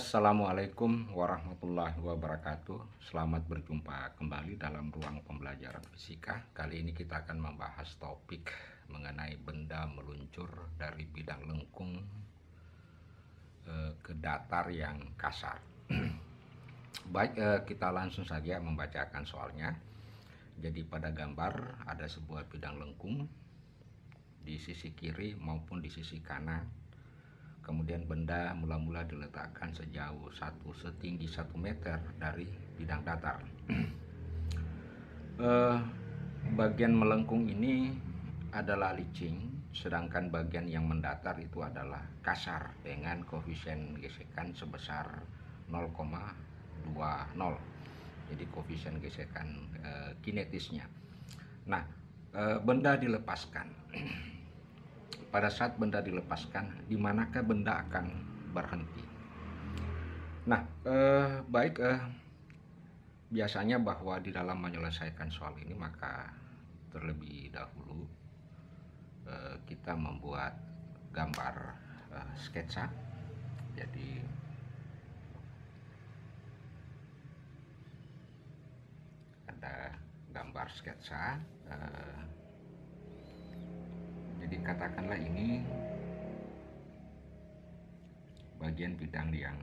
Assalamualaikum warahmatullahi wabarakatuh. Selamat berjumpa kembali dalam ruang pembelajaran fisika. Kali ini kita akan membahas topik mengenai benda meluncur dari bidang lengkung ke datar yang kasar. Baik, kita langsung saja membacakan soalnya. Jadi pada gambar ada sebuah bidang lengkung di sisi kiri maupun di sisi kanan. Kemudian benda mula-mula diletakkan setinggi 1 meter dari bidang datar. Bagian melengkung ini adalah licin, sedangkan bagian yang mendatar itu adalah kasar dengan koefisien gesekan sebesar 0,20. Jadi koefisien gesekan kinetisnya. Nah, benda dilepaskan. Pada saat benda dilepaskan, di manakah benda akan berhenti? Nah, biasanya bahwa di dalam menyelesaikan soal ini maka terlebih dahulu kita membuat gambar sketsa. Jadi ada gambar sketsa. Jadi katakanlah ini bagian bidang yang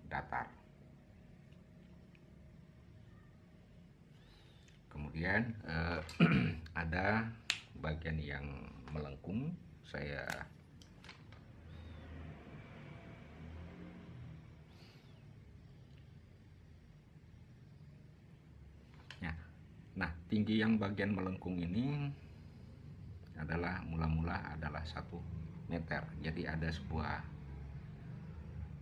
datar. Kemudian ada bagian yang melengkung. Nah, tinggi yang bagian melengkung ini adalah mula-mula adalah 1 meter. Jadi ada sebuah,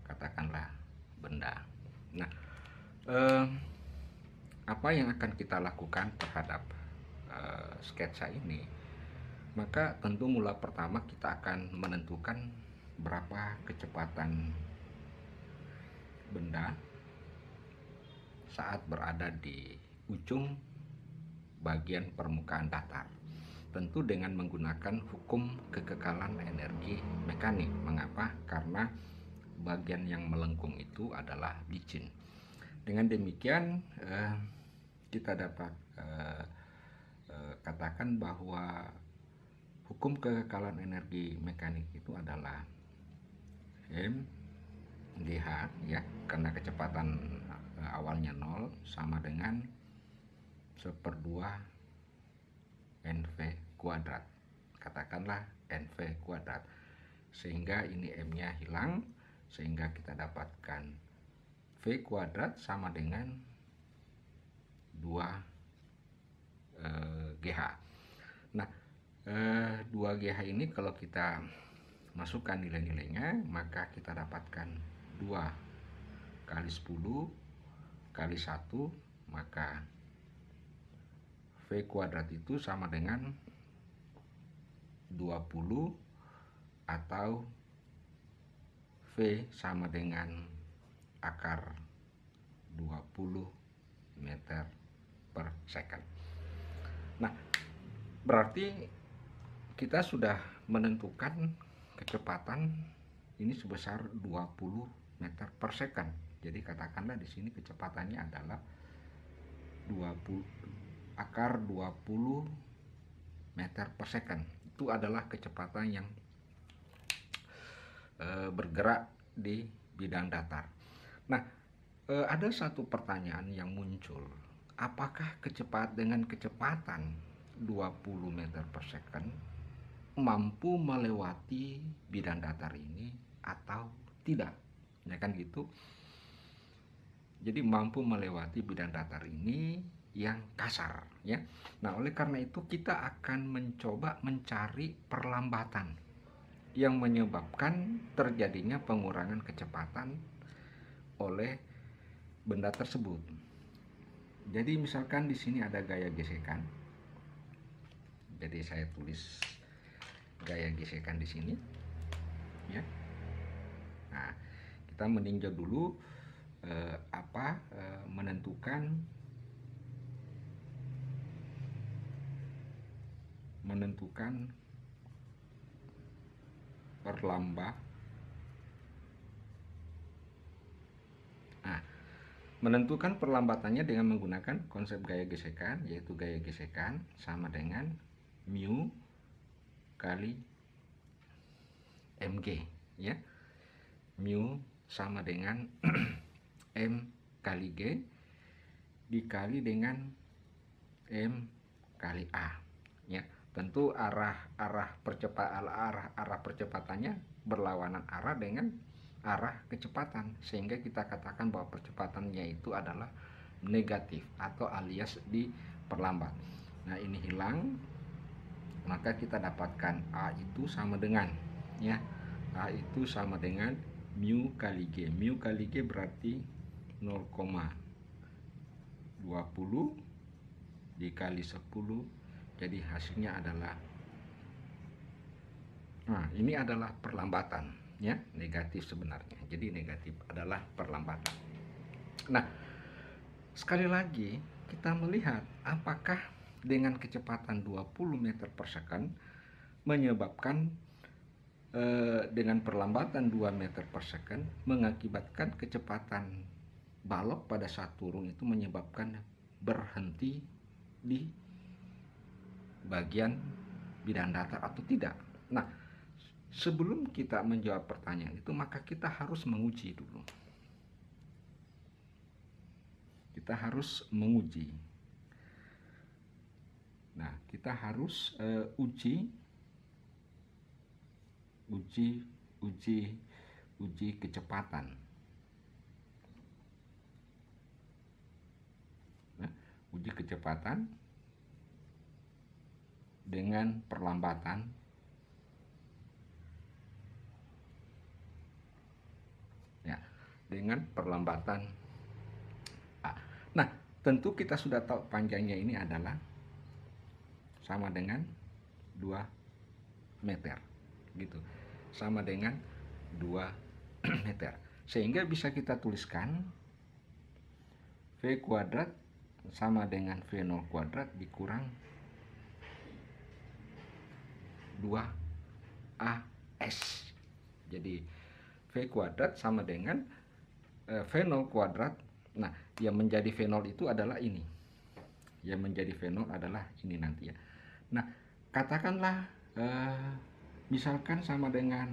katakanlah, benda. Nah, apa yang akan kita lakukan terhadap sketsa ini? Maka tentu mula pertama kita akan menentukan berapa kecepatan benda saat berada di ujung bagian permukaan datar. Tentu dengan menggunakan hukum kekekalan energi mekanik. Mengapa? Karena bagian yang melengkung itu adalah licin. Dengan demikian kita dapat katakan bahwa hukum kekekalan energi mekanik itu adalah mgh, ya, karena kecepatan awalnya 0 sama dengan 1/2 NV kuadrat, katakanlah NV kuadrat, sehingga ini M-nya hilang, sehingga kita dapatkan V kuadrat sama dengan 2 GH. Nah, 2 GH ini kalau kita masukkan nilai-nilainya, maka kita dapatkan 2 kali 10 kali 1, maka V kuadrat itu sama dengan 20, atau V sama dengan akar 20 meter per second. Nah, berarti kita sudah menentukan kecepatan ini sebesar 20 meter per second. Jadi katakanlah di sini kecepatannya adalah 20 meter per second. Itu adalah kecepatan yang bergerak di bidang datar. Nah, ada satu pertanyaan yang muncul. Apakah dengan kecepatan 20 meter per second mampu melewati bidang datar ini atau tidak? Ya kan gitu. Jadi mampu melewati bidang datar ini yang kasar, ya. Nah, oleh karena itu kita akan mencoba mencari perlambatan yang menyebabkan terjadinya pengurangan kecepatan oleh benda tersebut. Jadi misalkan di sini ada gaya gesekan. Jadi saya tulis gaya gesekan di sini, ya. Nah, kita meninjau dulu menentukan Menentukan perlambatannya dengan menggunakan konsep gaya gesekan, yaitu gaya gesekan sama dengan mu kali mg, ya. Mu sama dengan m kali g dikali dengan m kali a, ya. Tentu arah percepatannya berlawanan arah dengan arah kecepatan, sehingga kita katakan bahwa percepatannya itu adalah negatif atau alias diperlambat. Nah, ini hilang, maka kita dapatkan A itu sama dengan, ya, A itu sama dengan mu kali G. Mu kali G berarti 0,20 dikali 10, jadi hasilnya adalah, nah ini adalah perlambatan, ya, negatif sebenarnya. Jadi negatif adalah perlambatan. Nah, sekali lagi kita melihat apakah dengan kecepatan 20 meter per second menyebabkan dengan perlambatan 2 meter per second mengakibatkan kecepatan balok pada saat turun itu menyebabkan berhenti di bagian bidang datar atau tidak. Nah, sebelum kita menjawab pertanyaan itu, maka kita harus menguji dulu. Kita harus menguji. Nah, kita harus uji kecepatan. Nah, uji kecepatan dengan perlambatan ya, dengan perlambatan A. Nah, tentu kita sudah tahu panjangnya ini adalah sama dengan 2 meter gitu. Sama dengan 2 meter. Sehingga bisa kita tuliskan V kuadrat sama dengan V0 kuadrat dikurang 2AS. Jadi V kuadrat sama dengan V0 kuadrat. Nah, yang menjadi V0 itu adalah ini. Yang menjadi V0 adalah ini nanti, ya. Nah, katakanlah misalkan sama dengan,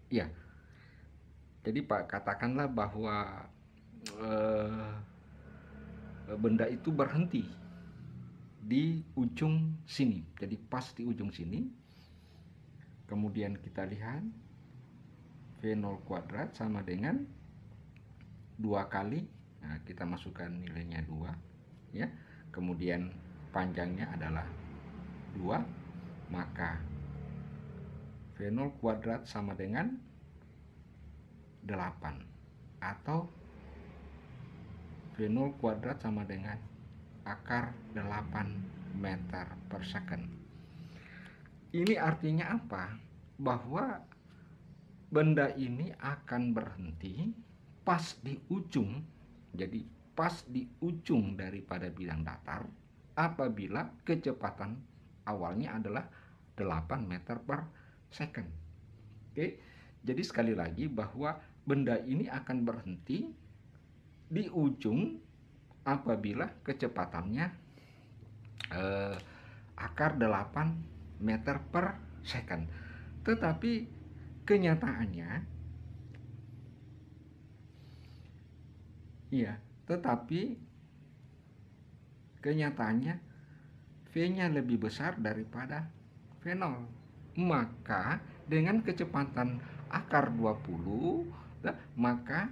ya. Jadi Pak, katakanlah bahwa benda itu berhenti di ujung sini. Jadi pas di ujung sini. Kemudian kita lihat V0 kuadrat sama dengan 2 kali, nah kita masukkan nilainya 2, ya. Kemudian panjangnya adalah 2, maka V0 kuadrat sama dengan 8, atau V0 kuadrat sama dengan akar 8 meter per second. Ini artinya apa? Bahwa benda ini akan berhenti pas di ujung, jadi pas di ujung daripada bidang datar apabila kecepatan awalnya adalah 8 meter per second. Oke, jadi sekali lagi bahwa benda ini akan berhenti di ujung apabila kecepatannya akar 8 meter per second. Tetapi kenyataannya, iya, tetapi kenyataannya V-nya lebih besar daripada V0. Maka dengan kecepatan akar 20, maka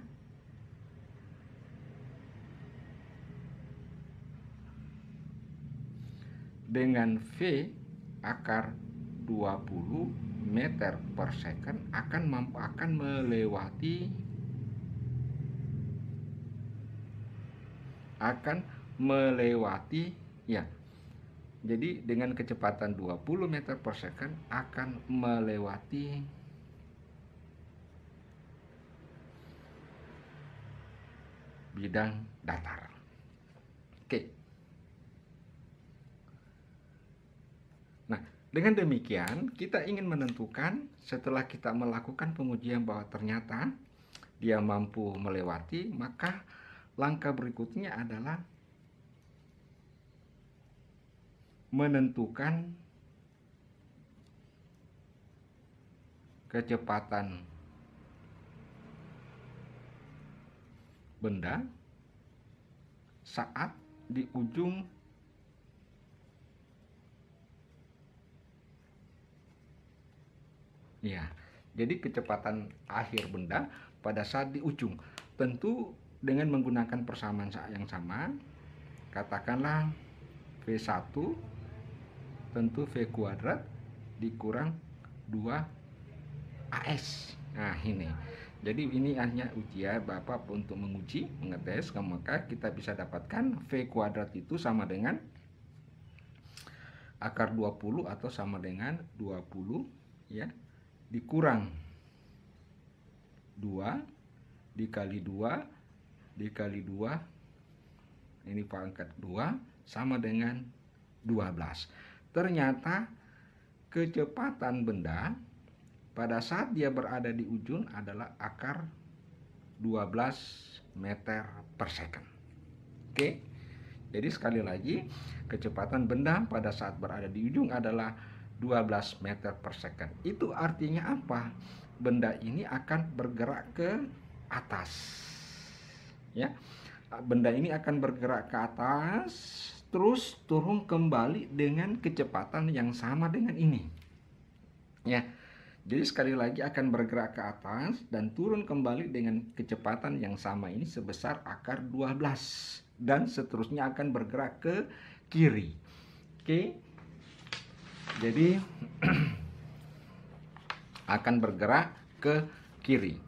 dengan V akar 20 meter per second akan melewati, ya. Jadi dengan kecepatan 20 meter per second akan melewati bidang datar. Oke. Nah, dengan demikian kita ingin menentukan, setelah kita melakukan pengujian bahwa ternyata dia mampu melewati, maka langkah berikutnya adalah menentukan kecepatan benda saat di ujung ya. Jadi kecepatan akhir benda pada saat di ujung, tentu dengan menggunakan persamaan yang sama. Katakanlah V1 tentu V kuadrat dikurang 2AS. Nah ini, jadi ini hanya ujian Bapak untuk menguji, mengetes, maka kita bisa dapatkan V kuadrat itu sama dengan akar 20 atau sama dengan 20 ya, dikurang 2 dikali 2 dikali 2, ini pangkat 2 sama dengan 12. Ternyata kecepatan benda pada saat dia berada di ujung adalah akar 12 meter per second. Oke, jadi sekali lagi, kecepatan benda pada saat berada di ujung adalah 12 meter per second. Itu artinya apa? Benda ini akan bergerak ke atas. Ya, benda ini akan bergerak ke atas, terus turun kembali dengan kecepatan yang sama dengan ini. Ya, jadi sekali lagi akan bergerak ke atas dan turun kembali dengan kecepatan yang sama ini sebesar akar 12. Dan seterusnya akan bergerak ke kiri. Oke, jadi akan bergerak ke kiri.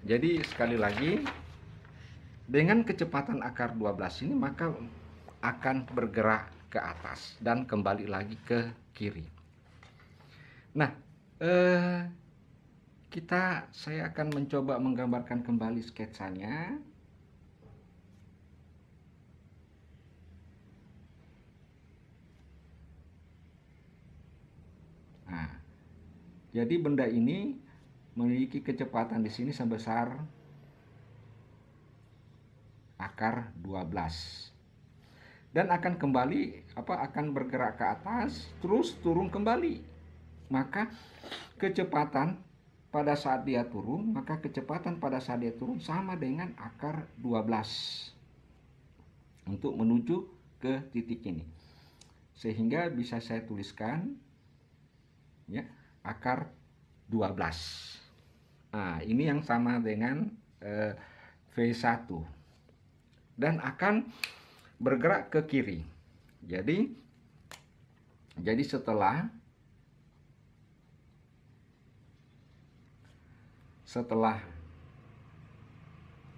Jadi sekali lagi, dengan kecepatan akar 12 ini maka akan bergerak ke atas dan kembali lagi ke kiri. Nah, saya akan mencoba menggambarkan kembali sketsanya. Nah, jadi benda ini memiliki kecepatan di sini sebesar akar 12 dan akan kembali akan bergerak ke atas terus turun kembali. Maka kecepatan pada saat dia turun, sama dengan akar 12 untuk menuju ke titik ini. Sehingga bisa saya tuliskan ya, akar 12. Nah, ini yang sama dengan V1 dan akan bergerak ke kiri. Jadi setelah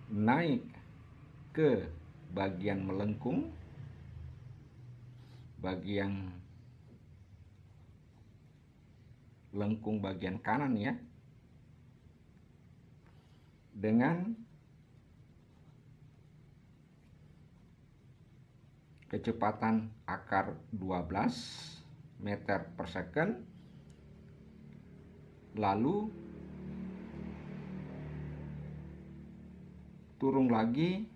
naik ke bagian melengkung, bagian kanan ya, dengan kecepatan akar 12 meter per second, lalu turun lagi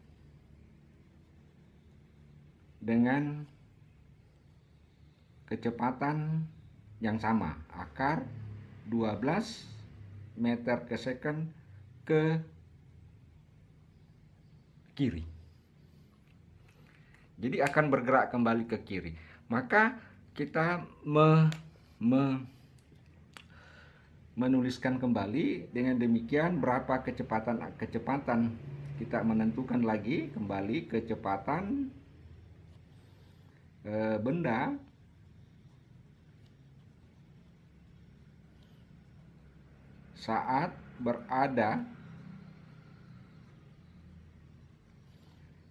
dengan kecepatan yang sama, akar 12 meter per second ke kiri. Jadi akan bergerak kembali ke kiri. Maka kita menuliskan kembali dengan demikian berapa kecepatan kita menentukan lagi kembali kecepatan benda saat berada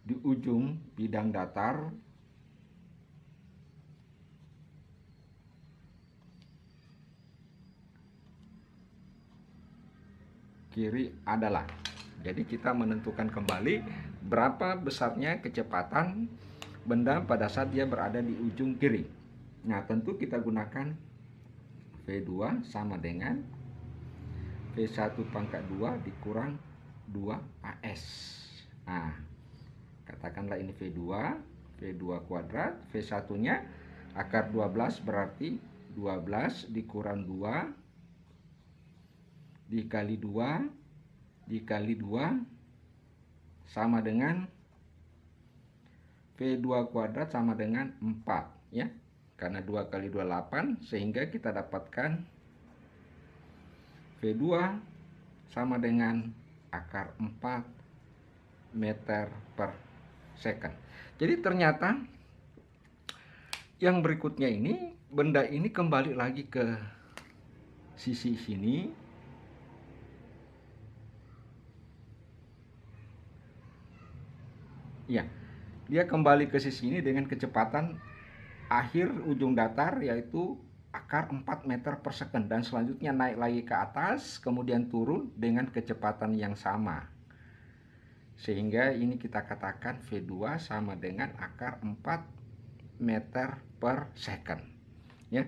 di ujung bidang datar kiri adalah. Jadi kita menentukan kembali berapa besarnya kecepatan benda pada saat dia berada di ujung kiri. Nah, tentu kita gunakan V2 sama dengan V1 pangkat 2 dikurang 2AS. Nah, katakanlah ini V2 kuadrat, V1-nya akar 12 berarti 12 dikurang 2 dikali 2 dikali 2 sama dengan V2 kuadrat sama dengan 4 ya. Karena 2 kali 2 8, sehingga kita dapatkan V2 sama dengan akar 4 meter per second. Jadi ternyata yang berikutnya ini, benda ini kembali lagi ke sisi sini. Ya, dia kembali ke sisi ini dengan kecepatan akhir ujung datar yaitu akar 4 meter per second, dan selanjutnya naik lagi ke atas, kemudian turun dengan kecepatan yang sama. Sehingga ini kita katakan V2 sama dengan akar 4 meter per second. Ya,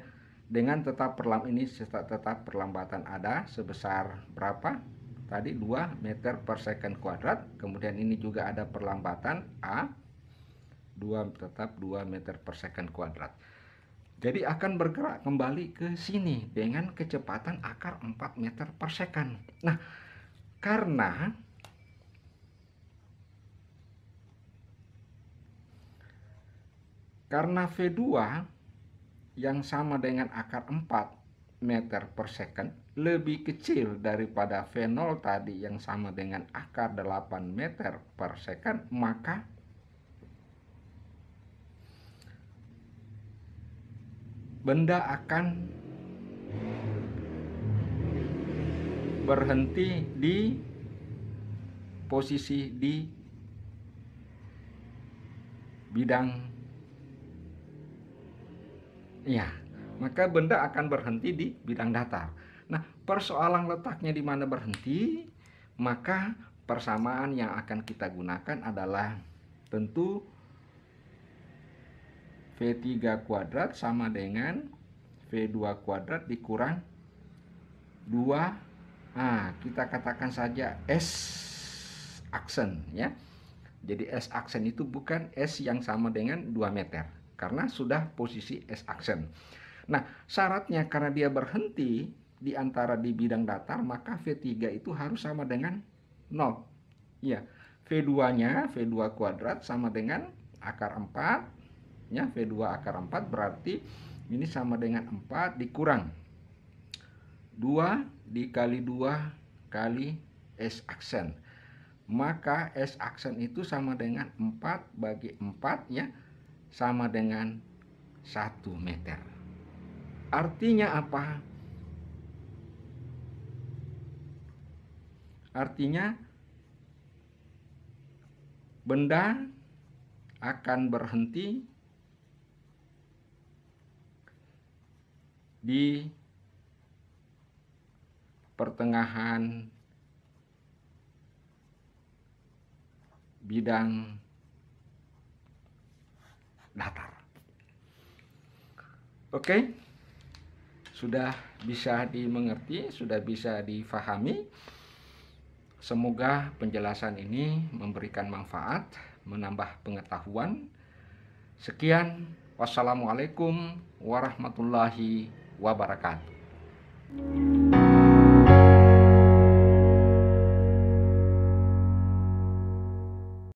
dengan tetap perlambatan ada sebesar berapa? Tadi 2 meter per second kuadrat. Kemudian ini juga ada perlambatan A, tetap 2 meter per second kuadrat. Jadi akan bergerak kembali ke sini dengan kecepatan akar 4 meter per second. Nah, karena V2 yang sama dengan akar 4 meter per second lebih kecil daripada V0 tadi yang sama dengan akar 8 meter per second, maka benda akan berhenti di posisi di bidang, ya, maka benda akan berhenti di bidang datar. Nah, persoalan letaknya di mana berhenti, maka persamaan yang akan kita gunakan adalah tentu V3 kuadrat sama dengan V2 kuadrat dikurang 2. Nah, kita katakan saja S aksen ya. Jadi S aksen itu bukan S yang sama dengan 2 meter karena sudah posisi S aksen. Nah, syaratnya karena dia berhenti di antara di bidang datar, maka V3 itu harus sama dengan 0. Ya, V2-nya V2 kuadrat sama dengan akar 4 ya, V2 akar 4 berarti ini sama dengan 4 dikurang 2 dikali 2 kali S aksen. Maka S aksen itu sama dengan 4 bagi 4 ya, sama dengan 1 meter. Artinya apa? Artinya benda akan berhenti di pertengahan bidang datar. Oke, sudah bisa dimengerti, sudah bisa difahami. Semoga penjelasan ini memberikan manfaat, menambah pengetahuan. Sekian, wassalamualaikum warahmatullahi wabarakatuh.